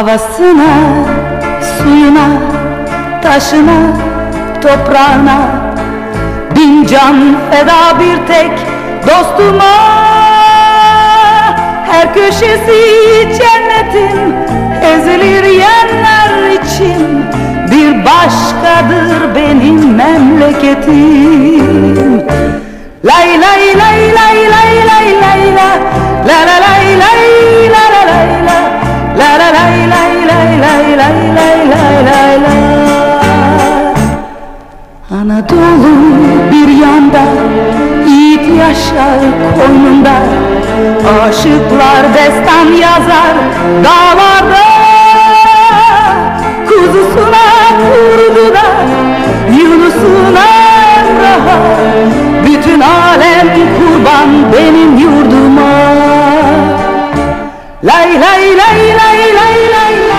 Havasına, suyuna, taşına, toprağına bin can feda bir tek dostuma. Her köşesi cennetin ezilir yerler için, bir başkadır benim memleketim. Lay lay lay lay lay lay lay la la la lay lay la la lay la la la lay lay lay lay lay lay lay lay la. Anadolu bir yanda, yiğit yaşar koynunda, aşıklar destan yazar dağlarda. Kuzusuna kurdu da Yunus'una Emrah'a, bütün alem kurban benim yurduma. Lay lay lay lay lay lay.